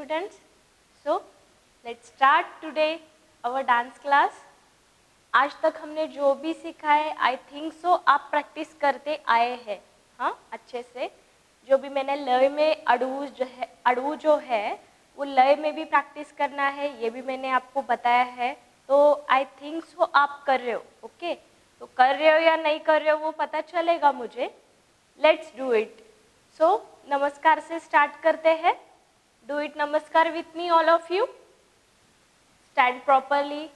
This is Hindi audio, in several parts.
students. So let's start today our dance class. आज तक हमने जो भी सीखा है आई थिंक सो आप प्रैक्टिस करते आए हैं, हाँ अच्छे से. जो भी मैंने लय में अड़ू जो है वो लय में भी प्रैक्टिस करना है, ये भी मैंने आपको बताया है. तो आई थिंक सो आप कर रहे हो. ओके तो कर रहे हो या नहीं कर रहे हो वो पता चलेगा मुझे. Let's do it. सो नमस्कार से स्टार्ट करते हैं. डू इट नमस्कार with me all of you. Stand properly.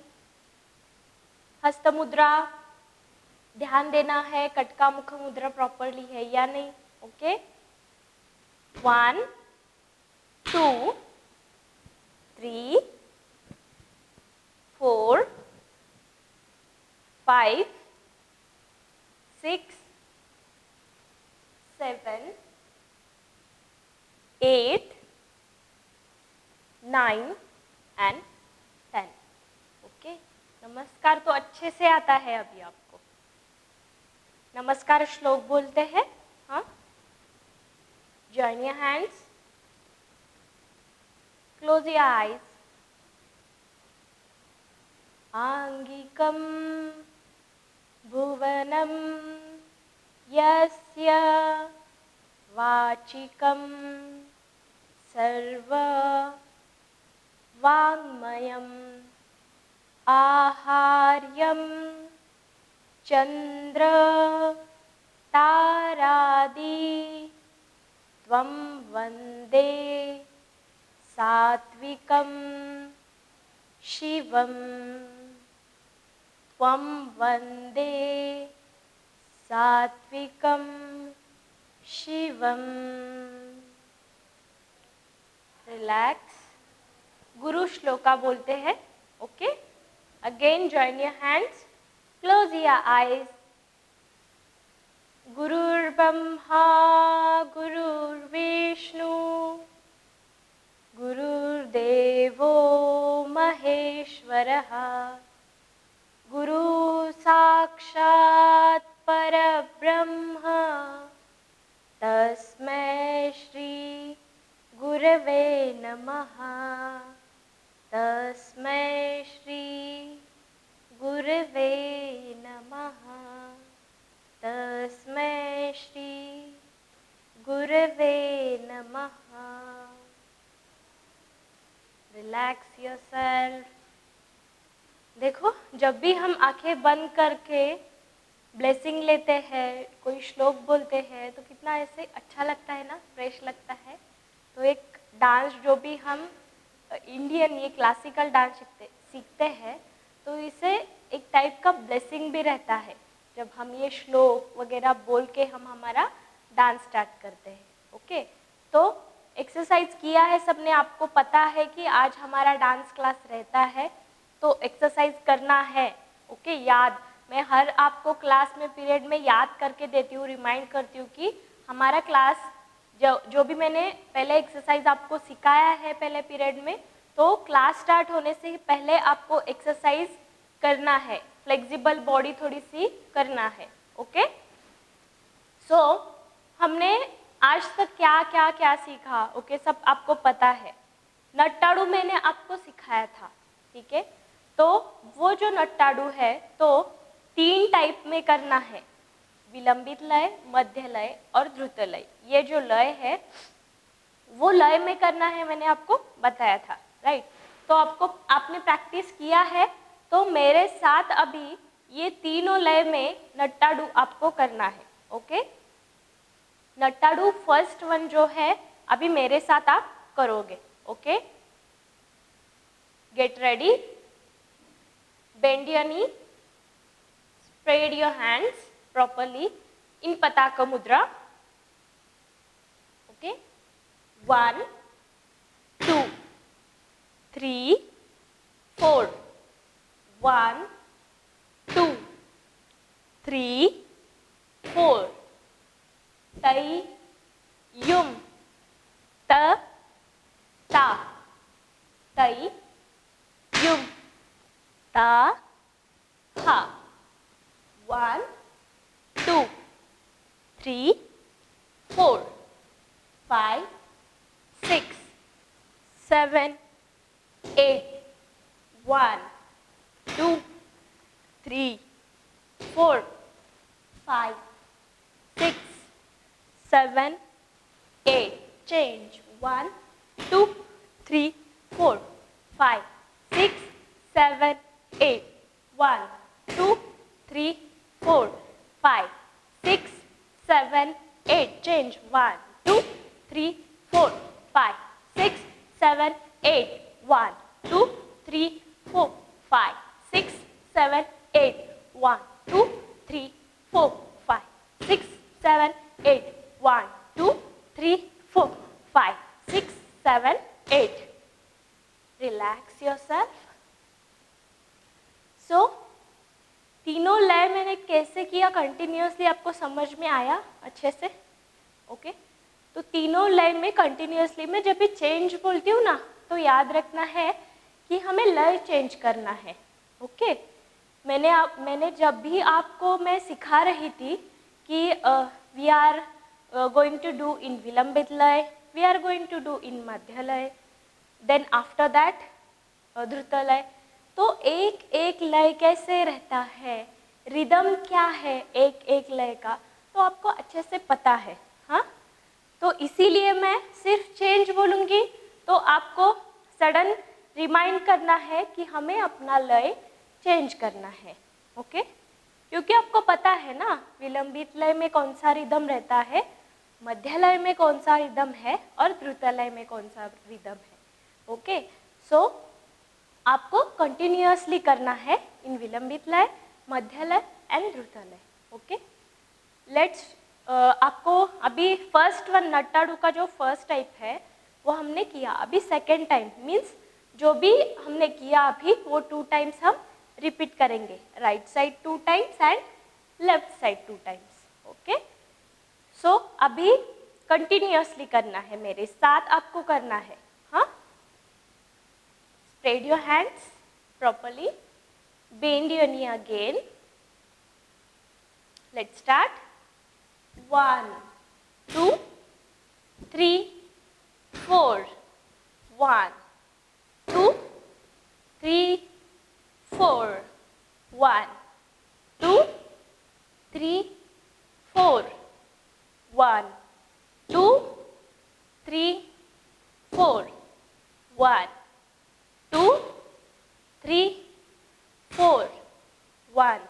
हस्त मुद्रा ध्यान देना है, कटका मुख मुद्रा प्रॉपरली है या नहीं. Okay 1 2 3 4 5 6 7 8 9 and 10. ओके नमस्कार तो अच्छे से आता है अभी आपको. नमस्कार श्लोक बोलते हैं. हाँ join your hands, close your eyes. आंगिकं भुवनं यस्य वाचिकं सर्व वाङ्मयम् आहार्यं चंद्र तारादि त्वं वन्दे सात्विकं शिवं. त्वं वन्दे सात्विकं शिवं. रिलैक्स. गुरु श्लोका बोलते हैं. Okay Again join your hands, close your eyes. Gurur Brahma, Gurur Vishnu, Gurur Devo Maheshwaraha, Guru Sakshat Parabrahma, Tasmai Shri Gurave Namaha. तस्मै श्री गुरवे नमः. तस्मै श्री गुरवे नमः. Relax yourself. देखो जब भी हम आंखें बंद करके ब्लेसिंग लेते हैं, कोई श्लोक बोलते हैं तो कितना ऐसे अच्छा लगता है ना, फ्रेश लगता है. तो एक डांस जो भी हम इंडियन ये क्लासिकल डांस सीखते हैं तो इसे एक टाइप का ब्लेसिंग भी रहता है जब हम ये श्लोक वगैरह बोल के हम हमारा डांस स्टार्ट करते हैं. ओके तो एक्सरसाइज किया है सबने, आपको पता है कि आज हमारा डांस क्लास रहता है तो एक्सरसाइज करना है. ओके याद मैं हर आपको क्लास में पीरियड में याद करके देती हूँ, रिमाइंड करती हूँ कि हमारा क्लास जो भी मैंने पहले एक्सरसाइज आपको सिखाया है पहले पीरियड में, तो क्लास स्टार्ट होने से पहले आपको एक्सरसाइज करना है. फ्लेक्सिबल बॉडी थोड़ी सी करना है. ओके सो हमने आज तक क्या क्या क्या सीखा. ओके सब आपको पता है. नट्टाडू मैंने आपको सिखाया था. ठीक है तो वो जो नट्टाडू है तो 3 टाइप में करना है. विलंबित लय, मध्य लय और द्रुत लय. ये जो लय है वो लय में करना है, मैंने आपको बताया था. राइट तो आपने प्रैक्टिस किया है तो मेरे साथ अभी ये तीनों लय में नट्टाडू आपको करना है. ओके नट्टाडू फर्स्ट वन जो है अभी मेरे साथ आप करोगे. Okay get ready. Bend your knee, spread your hands properly in Pataka Mudra. Okay 1 2 3 4 1 2 3 4. Tai yum ta ta. Tai yum ta ha. 1 2 3 4 5 6 7, 8. Change. 1, 2, 3, 4, 5, 6, 7, 8. 1, 2, 3, 4, 5, 6, 7, 8. Change. 1, 2, 3, 4, 5, 6, 7, 8. 1, 2, 3, 4, 5, 6, 7, 8. 1, 2, 3, 4, 5, 6, 7, 8. 1, 2, 3, 4, 5, 6, 7, 8. Relax yourself. So, तीनों लय मैंने कैसे किया कंटिन्यूअसली आपको समझ में आया अच्छे से? ओके तो तीनों लय में कंटिन्यूअसली में जब भी चेंज बोलती हूँ ना तो याद रखना है कि हमें लय चेंज करना है. ओके मैंने जब भी आपको मैं सिखा रही थी कि we are going to do in विलंबित लय, we are going to do in मध्य लय, then after that द्रुत लय. तो एक एक लय कैसे रहता है, रिदम क्या है एक एक लय का, तो आपको अच्छे से पता है. हाँ तो इसीलिए मैं सिर्फ चेंज बोलूँगी तो आपको सडन रिमाइंड करना है कि हमें अपना लय चेंज करना है. ओके क्योंकि आपको पता है ना विलंबित लय में कौन सा रिदम रहता है, मध्य लय में कौन सा रिदम है और द्रुत लय में कौन सा रिदम है. ओके सो आपको कंटिन्यूअसली करना है इन विलंबित लय, मध्य लय एंड द्रुत लय. ओके लेट्स आपको अभी फर्स्ट वन नट्टाडू का जो फर्स्ट टाइप है वो हमने किया. अभी सेकेंड टाइम मीन्स जो भी हमने किया अभी वो 2 टाइम्स हम रिपीट करेंगे. Right side 2 times and left side 2 times. Okay so अभी कंटिन्यूअसली करना है, मेरे साथ आपको करना है. हाँ spread your hands properly, bend your knee again. Let's start. 1, 2, 3, 4. 1, 2, 3, 4. 1, 2, 3, 4. 1, 2, 3, 4. 1, 2, 3, 4. 1,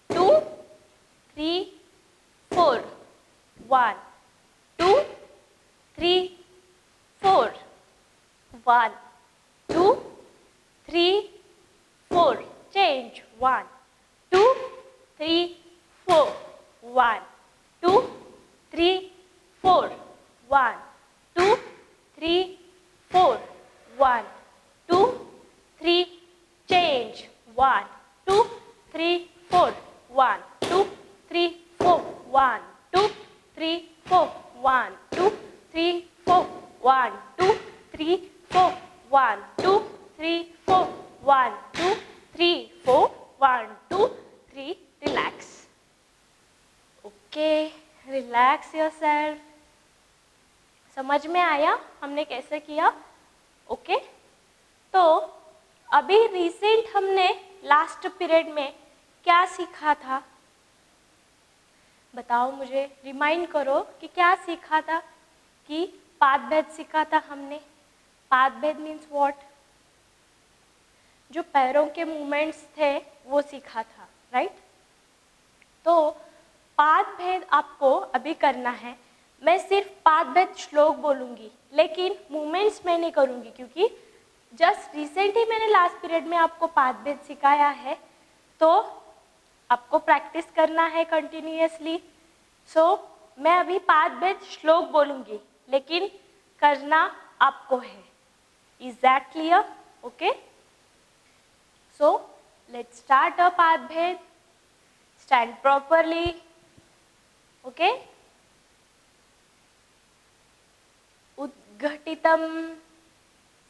2, 3, 4. 1, 2, 3, 4. 1, 2, 3, 4. Change. 1, 2, 3, 4. 1, 2, 3, 4. 1, 2, 3, 4. 1, 2, 3. Change. 1, 2, 3, 4. 1, 2, 3, 4. 1, 2, 3, 4. 1, 2, 3, 4. 1, 2, 3, 4. 1, 2, 3, 4. 1, 2, 3, 4. 1, 2, 3. Relax. Okay, relax yourself. समझ में आया हमने कैसे किया? ओके तो अभी रिसेंट हमने लास्ट पीरियड में क्या सीखा था, बताओ मुझे, रिमाइंड करो कि क्या सीखा था. कि पादभेद सीखा था हमने. पादभेद मीन्स व्हाट, जो पैरों के मूवमेंट्स थे वो सीखा था. राइट तो पादभेद आपको अभी करना है. मैं सिर्फ पादभेद श्लोक बोलूँगी लेकिन मूवमेंट्स मैं नहीं करूँगी क्योंकि जस्ट रिसेंट ही मैंने लास्ट पीरियड में आपको पादभेद सिखाया है तो आपको प्रैक्टिस करना है कंटिन्यूअसली. सो मैं अभी पादभेद श्लोक बोलूँगी लेकिन करना आपको है. Is that clear? Okay so let's start a पादभेद. Stand properly. ओके उद्घटितं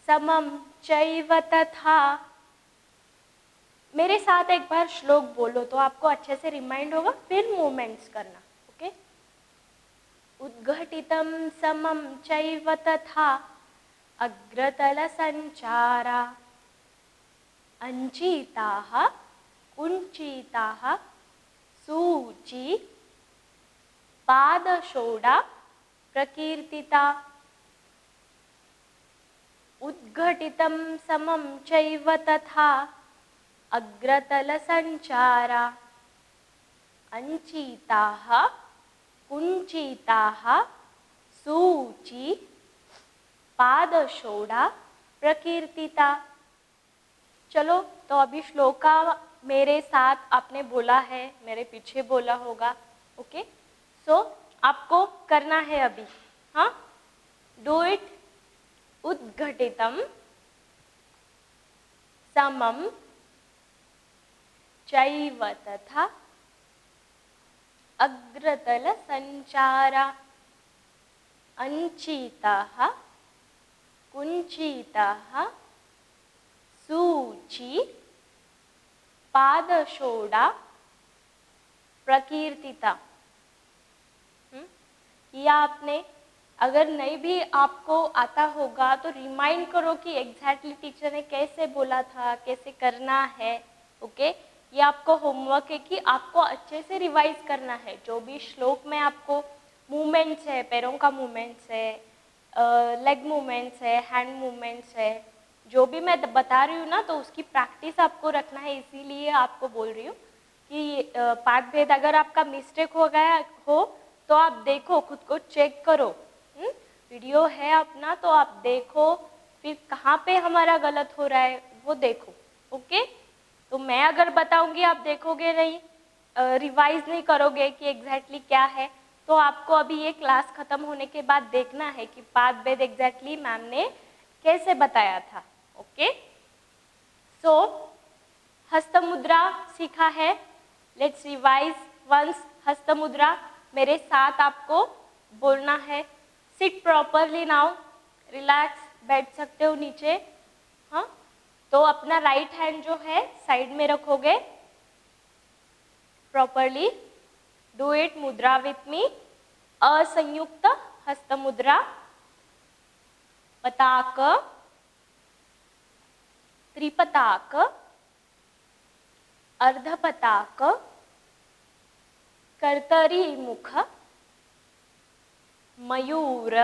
समं चैव तथा. मेरे साथ एक बार श्लोक बोलो तो आपको अच्छे से रिमाइंड होगा, फिर मूवमेंट्स करना. ओके उद्घटितं समं चैव तथा अग्रतल संचारा अंचिताः कुंचिताः सूची पादशोडा प्रकीर्तिता, उद्घटितं समं चैव तथा अग्रतलसञ्चारा, अंचिताः कुञ्चिताः सूची पादशोडा प्रकीर्तिता। चलो तो अभी श्लोका मेरे साथ आपने बोला है, मेरे पीछे बोला होगा। ओके, सो आपको करना है अभी। हाँ, डू इट। उद्घटितम समम चैव तथा अग्रतल संचारा, अंचिताः कुञ्चिताः सूची पादशोडा प्रकीर्तिता। ये आपने अगर नहीं भी आपको आता होगा तो रिमाइंड करो कि एग्जैक्टली टीचर ने कैसे बोला था, कैसे करना है। ओके, ये आपको होमवर्क है कि आपको अच्छे से रिवाइज करना है। जो भी श्लोक में आपको मूवमेंट्स है, पैरों का मूवमेंट्स है, लेग मूवमेंट्स है, हैंड मूवमेंट्स है, जो भी मैं बता रही हूँ ना, तो उसकी प्रैक्टिस आपको रखना है। इसीलिए आपको बोल रही हूँ कि पाठ भेद अगर आपका मिस्टेक हो गया हो तो आप देखो, खुद को चेक करो। वीडियो है अपना तो आप देखो, फिर कहाँ पे हमारा गलत हो रहा है वो देखो। ओके, तो मैं अगर बताऊंगी आप देखोगे नहीं, रिवाइज नहीं करोगे कि एग्जैक्टली क्या है, तो आपको अभी ये क्लास खत्म होने के बाद देखना है कि पाद भेद एग्जैक्टली मैम ने कैसे बताया था। ओके, सो हस्त मुद्रा सीखा है, लेट्स रिवाइज वंस। हस्त मुद्रा मेरे साथ आपको बोलना है। सिट प्रॉपरली नाउ, रिलैक्स, बैठ सकते हो नीचे। हाँ, तो अपना राइट हैंड जो है साइड में रखोगे प्रॉपरली। डू इट मुद्रा विथ मी। असंयुक्त हस्त मुद्रा, पताक, त्रिपताक, अर्धपताक, कर्तरी मुख, मयूर,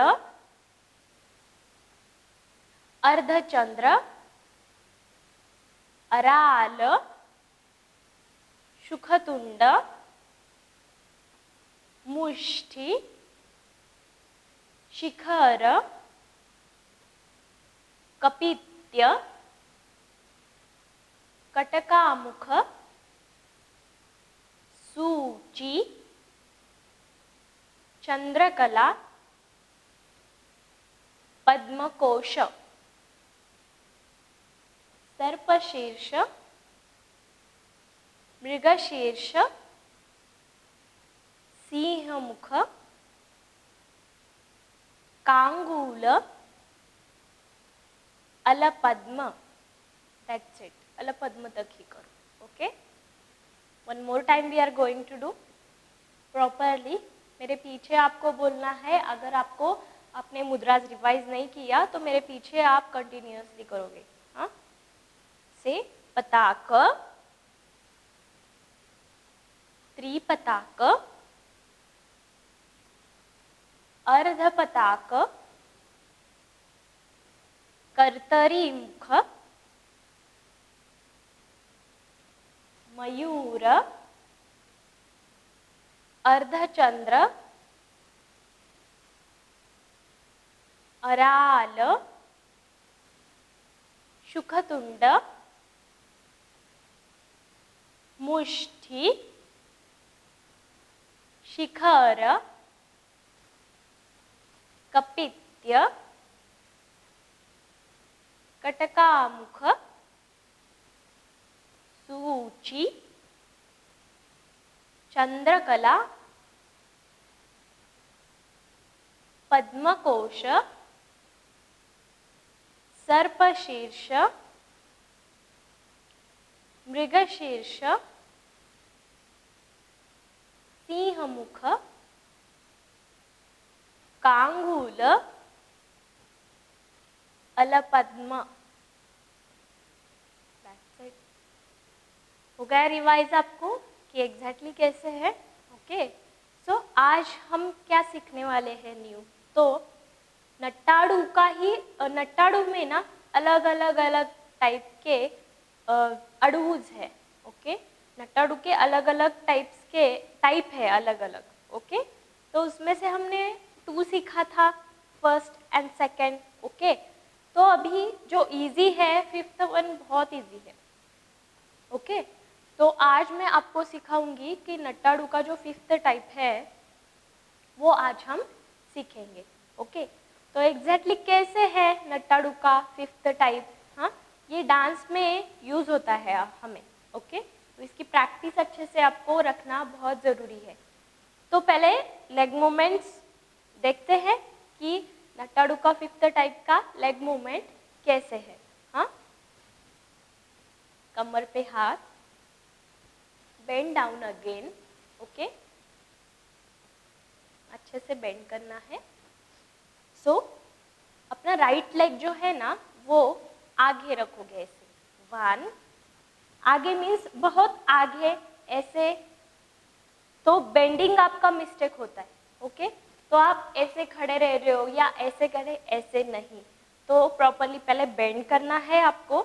अर्धचंद्र, अराल, शुखतुंड, मुष्टि, शिखर, कपित्य, कटकामुख, सूची, चंद्रकला, पद्मकोश, सर्पशीर्ष, मृगशीर्ष, सिंहमुख, कांगूल, अलपद्म। दैट्स इट, अलपद्म तक ही करो। Okay, one more time we are going to do properly. मेरे पीछे आपको बोलना है। अगर आपको अपने मुद्राज रिवाइज नहीं किया तो मेरे पीछे आप कंटिन्यूअसली करोगे। हाँ, से पताक, त्रिपताक, अर्धपताक, कर्तरी मुख, मयूर, अर्धचंद्र, अराल, शुखतुंड, मुष्टि, शिखर, कपित्य, कटकामुख, सूची, चंद्रकला, पद्मकोश, सर्पशीर्ष, मृगशीर्ष, सिंहमुख, कांगूल, अलपद्म। हो गया रिवाइज आपको कि एग्जैक्टली कैसे है। ओके, सो आज हम क्या सीखने वाले हैं न्यू? तो नट्टाडू का ही नट्टाडू में ना अलग अलग टाइप के अडूज है। ओके, नट्टाडू के अलग अलग टाइप है अलग अलग। ओके, तो उसमें से हमने 2 सीखा था, फर्स्ट एंड सेकंड। ओके, तो अभी जो इजी है 5th वन बहुत इजी है। ओके, तो आज मैं आपको सिखाऊंगी कि नट्टाडू का जो 5th टाइप है वो आज हम सीखेंगे। ओके, तो एग्जैक्टली कैसे है नट्टाडू का 5th टाइप? हाँ, ये डांस में यूज होता है हमें। ओके, तो इसकी प्रैक्टिस अच्छे से आपको रखना बहुत ज़रूरी है। तो पहले लेग मूवमेंट्स देखते हैं कि नट्टाडू का 5th टाइप का लेग मूवमेंट कैसे है। हाँ, कमर पे हाथ, बेंड डाउन अगेन। ओके, अच्छे से बेंड करना है। सो अपना राइट लेग जो है ना वो आगे रखोगे ऐसे। 1, आगे मीन्स बहुत आगे ऐसे, तो बेंडिंग आपका मिस्टेक होता है। ओके, तो आप ऐसे खड़े रह रहे हो या ऐसे खड़े, ऐसे नहीं, तो प्रॉपरली पहले बेंड करना है आपको,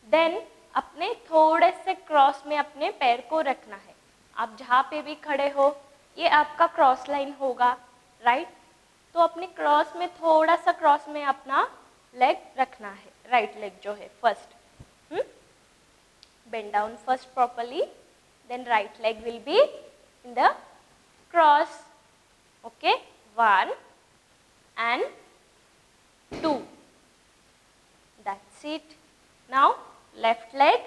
देन अपने थोड़े से क्रॉस में अपने पैर को रखना है। आप जहाँ पे भी खड़े हो ये आपका क्रॉस लाइन होगा, राइट? तो अपने क्रॉस में थोड़ा सा क्रॉस में अपना लेग रखना है, राइट लेग जो है first. Bend down first properly, then right leg will be in the cross. Okay, 1 and 2. That's it. Now left leg,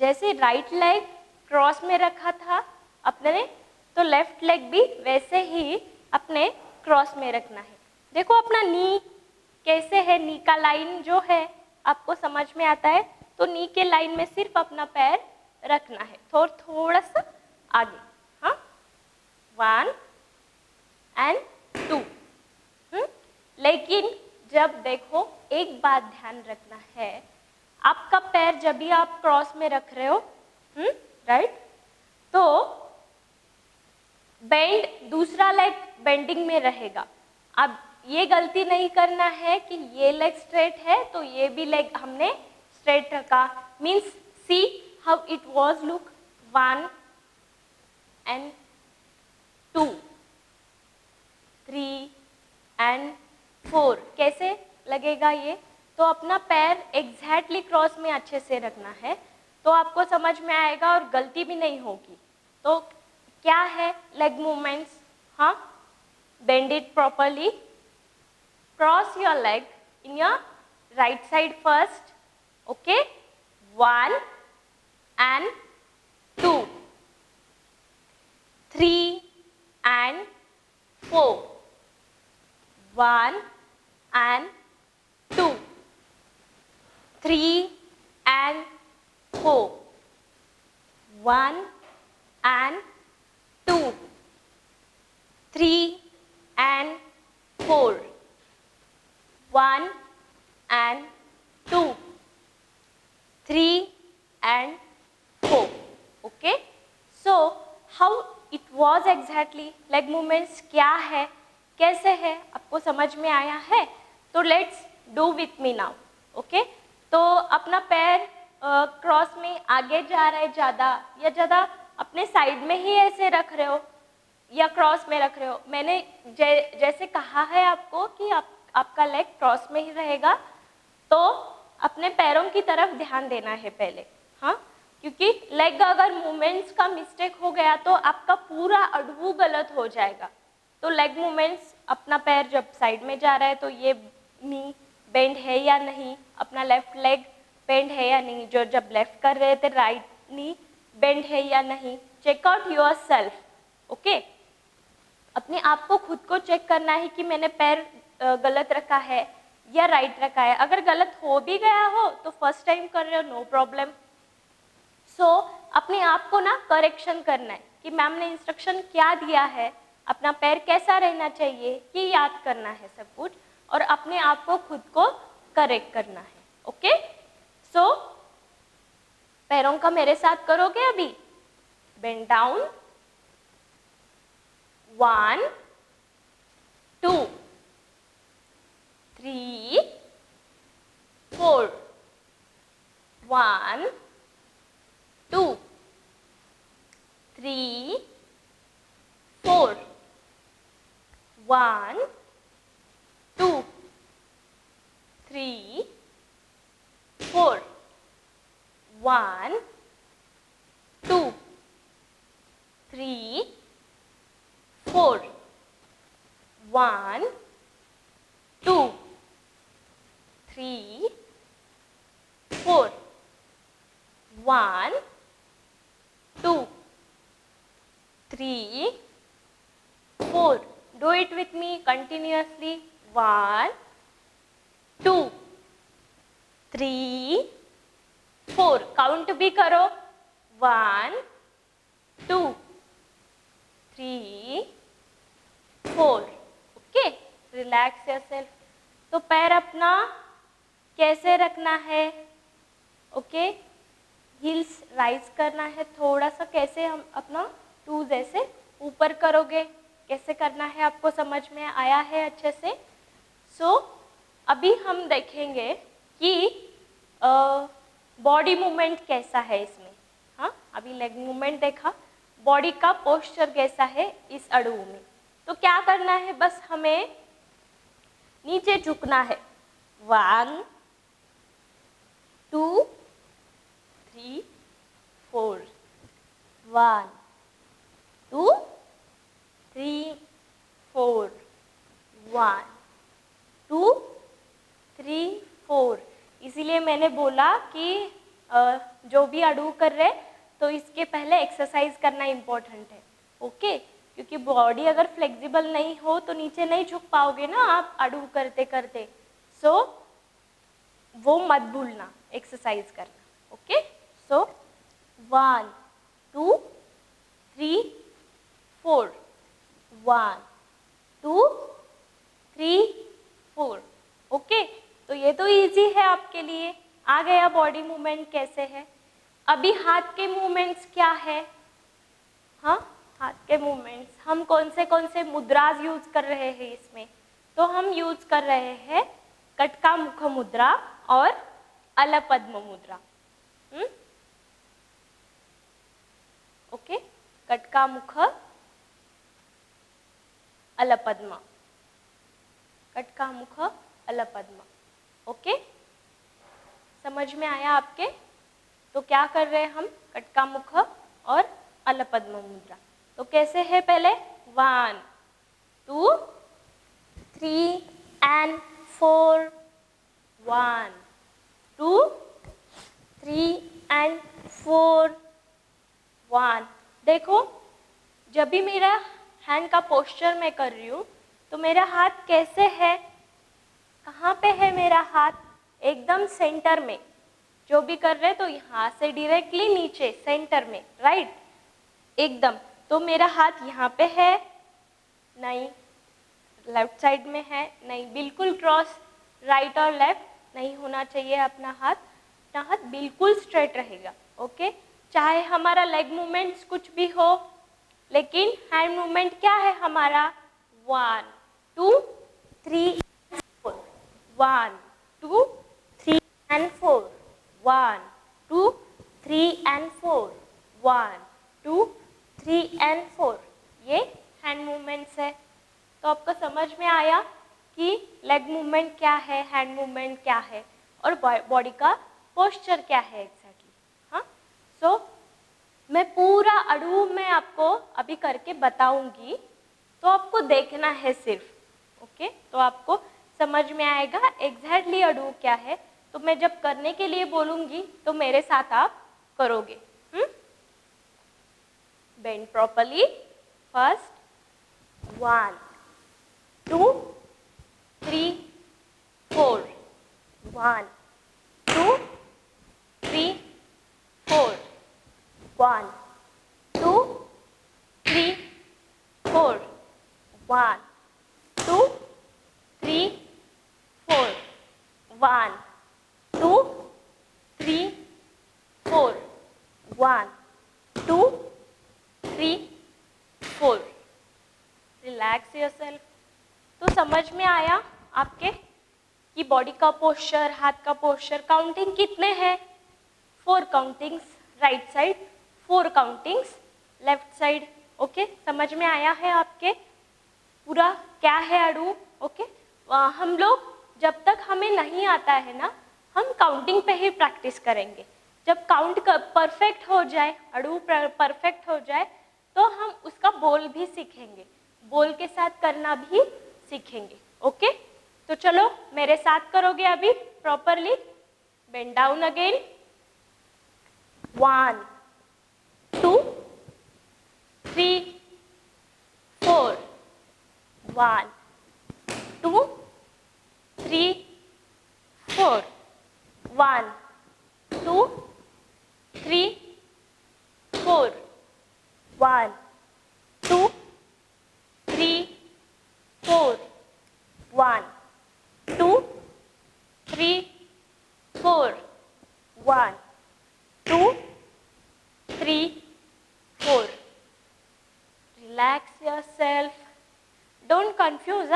जैसे राइट लेग क्रॉस में रखा था अपने, तो लेफ्ट लेग भी वैसे ही अपने क्रॉस में रखना है। देखो अपना नी कैसे है, नी का लाइन जो है आपको समझ में आता है, तो नी के लाइन में सिर्फ अपना पैर रखना है, थोड़ा सा आगे। हाँ, 1 and 2। लेकिन जब देखो एक बात ध्यान रखना है, आपका पैर जब भी आप क्रॉस में रख रहे हो, राइट, तो बेंड दूसरा लेग बेंडिंग में रहेगा। अब ये गलती नहीं करना है कि ये लेग स्ट्रेट है तो ये भी लेग हमने स्ट्रेट रखा। Means see how it was look, 1 and 2, 3 and 4, कैसे लगेगा ये? तो अपना पैर एग्जैक्टली क्रॉस में अच्छे से रखना है, तो आपको समझ में आएगा और गलती भी नहीं होगी। तो क्या है लेग मूवमेंट्स? हाँ, bend it properly, cross your leg in your right side first. Okay, 1 and 2, 3 and 4, 1 and 2, 3 and 4, 1 and 2, 3 and 4, 1 and 2, 3 and 4. Okay, so how it was exactly, leg movements क्या है, कैसे है, आपको समझ में आया है? तो let's do with me now. Okay, तो अपना पैर क्रॉस में आगे जा रहा है ज़्यादा, या ज़्यादा अपने साइड में ही ऐसे रख रहे हो या क्रॉस में रख रहे हो। मैंने जैसे कहा है आपको कि आपका लेग क्रॉस में ही रहेगा, तो अपने पैरों की तरफ ध्यान देना है पहले। हाँ, क्योंकि लेग अगर मूवमेंट्स का मिस्टेक हो गया तो आपका पूरा अडू गलत हो जाएगा। तो लेग मूवमेंट्स, अपना पैर जब साइड में जा रहा है तो ये नी बेंड है या नहीं, अपना लेफ्ट लेग बेंड है या नहीं, जो जब लेफ्ट कर रहे थे राइट नी बेंड है या नहीं, check out yourself. Okay, अपने आप को खुद को चेक करना है कि मैंने पैर गलत रखा है या राइट रखा है। अगर गलत हो भी गया हो तो फर्स्ट टाइम कर रहे हो, नो प्रॉब्लम। सो अपने आप को ना करेक्शन करना है कि मैम ने इंस्ट्रक्शन क्या दिया है, अपना पैर कैसा रहना चाहिए, ये याद करना है सब कुछ, और अपने आप को खुद को करेक्ट करना है। ओके, सो पैरों का मेरे साथ करोगे अभी। Bend down, 1 2 3 4 1 2 3 4 1 2 3 4 1 2 3 4 1 2 3 4 1 2 3 4 do it with me continuously 1 2 3 4 count भी करो 1 2 3 4 ओके रिलैक्स योरसेल्फ। तो पैर अपना कैसे रखना है ओके हील्स राइज करना है थोड़ा सा कैसे हम अपना टूज ऐसे ऊपर करोगे कैसे करना है आपको समझ में आया है अच्छे से। सो अभी हम देखेंगे कि बॉडी मूवमेंट कैसा है इसमें। हाँ अभी लेग मूवमेंट देखा बॉडी का पोस्चर कैसा है इस अड़ू में। तो क्या करना है बस हमें नीचे झुकना है 1 2 3 4 1 2 3 4 1 2 3 4 इसीलिए मैंने बोला कि जो भी अड़ू कर रहे तो इसके पहले एक्सरसाइज करना इम्पोर्टेंट है ओके क्योंकि बॉडी अगर फ्लेक्सिबल नहीं हो तो नीचे नहीं झुक पाओगे ना आप अड़ू करते करते। सो वो मत भूलना एक्सरसाइज करना ओके। सो 1 2 3 4 1 2 3 4 ओके। तो ये तो इजी है आपके लिए आ गया बॉडी मूवमेंट कैसे है। अभी हाथ के मूवमेंट्स क्या है। हाँ हाथ के मूवमेंट्स हम कौन से मुद्राज यूज कर रहे हैं इसमें। तो हम यूज कर रहे हैं कटका मुख मुद्रा और अलपद्म मुद्रा। ओके कटका मुख अलपद्म कटका मुख अलपद्म ओके समझ में आया आपके। तो क्या कर रहे हैं हम कटका मुख और अलपद्म मुद्रा। तो कैसे है पहले 1 2 3 and 4 1 2 3 and 4 1। देखो जब भी मेरा हैंड का पोस्चर मैं कर रही हूँ तो मेरा हाथ कैसे है कहाँ पे है मेरा हाथ एकदम सेंटर में। जो भी कर रहे तो यहाँ से डायरेक्टली नीचे सेंटर में राइट एकदम। तो मेरा हाथ यहाँ पे है नहीं लेफ्ट साइड में है नहीं बिल्कुल क्रॉस राइट और लेफ्ट नहीं होना चाहिए अपना हाथ बिल्कुल स्ट्रेट रहेगा ओके। चाहे हमारा लेग मूवमेंट्स कुछ भी हो लेकिन हैंड मूवमेंट क्या है हमारा 1 2 3 4 1 2 3 and 4 1 2 3 and 4 1 2 3 and 4 ये हैंड मूवमेंट्स है। तो आपको समझ में आया कि लेग मूवमेंट क्या है हैंड मूवमेंट क्या है और बॉडी का पोस्चर क्या है एग्जैक्टली। हाँ सो मैं पूरा अड़ू में आपको अभी करके बताऊंगी तो आपको देखना है सिर्फ ओके। तो आपको समझ में आएगा एग्जैक्टली अड़ू क्या है। तो मैं जब करने के लिए बोलूंगी तो मेरे साथ आप करोगे। Bend properly first 1 2 3 4 1 2 3 4 1 2 3 4 1 2 3 4 1 2 3 4 1 2 3 4 relax yourself. तो समझ में आया आपके कि बॉडी का पोस्चर, हाथ का पोस्चर, काउंटिंग कितने हैं? 4 countings right side, 4 countings left side. Okay, समझ में आया है आपके पूरा क्या है अड़ू? ओके, हम लोग जब तक हमें नहीं आता है ना, हम काउंटिंग पे ही प्रैक्टिस करेंगे। जब काउंट परफेक्ट हो जाए, अड़ू परफेक्ट हो जाए, तो हम उसका बोल भी सीखेंगे, बोल के साथ करना भी सीखेंगे। ओके, तो चलो मेरे साथ करोगे अभी properly. Bend down again, 1 2 3 4, 1 2 3 4, 1 2 3 4, 1 2 3 4, 1 2 3 4, 1 2 3 4। Relax yourself, don't confuse.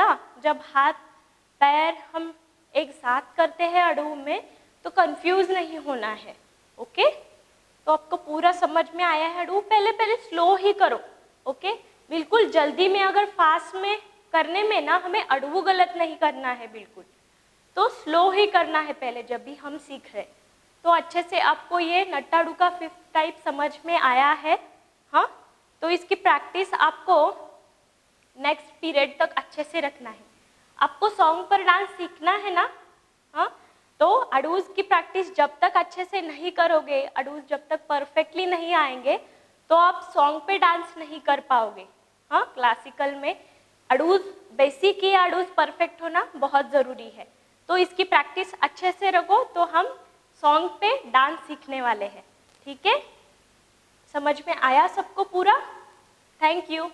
जब हाथ पैर हम एक साथ करते हैं अड़ू में, तो कंफ्यूज नहीं होना है। ओके, तो आपको पूरा समझ में आया है अड़ू? पहले स्लो ही करो। ओके, बिल्कुल जल्दी में, अगर फास्ट में करने में ना, हमें अड़ू गलत नहीं करना है बिल्कुल, तो स्लो ही करना है पहले जब भी हम सीख रहे। तो अच्छे से आपको ये नट्टाडू का 5th टाइप समझ में आया है? हाँ, तो इसकी प्रैक्टिस आपको नेक्स्ट पीरियड तक अच्छे से रखना है। आपको सॉन्ग पर डांस सीखना है ना? हाँ, तो अडूज की प्रैक्टिस जब तक अच्छे से नहीं करोगे, अडूज जब तक परफेक्टली नहीं आएंगे, तो आप सॉन्ग पे डांस नहीं कर पाओगे। हाँ, क्लासिकल में अडूज बेसिक ही अडूज परफेक्ट होना बहुत ज़रूरी है। तो इसकी प्रैक्टिस अच्छे से रखो, तो हम सॉन्ग पे डांस सीखने वाले हैं। ठीक है, समझ में आया सबको पूरा? Thank you.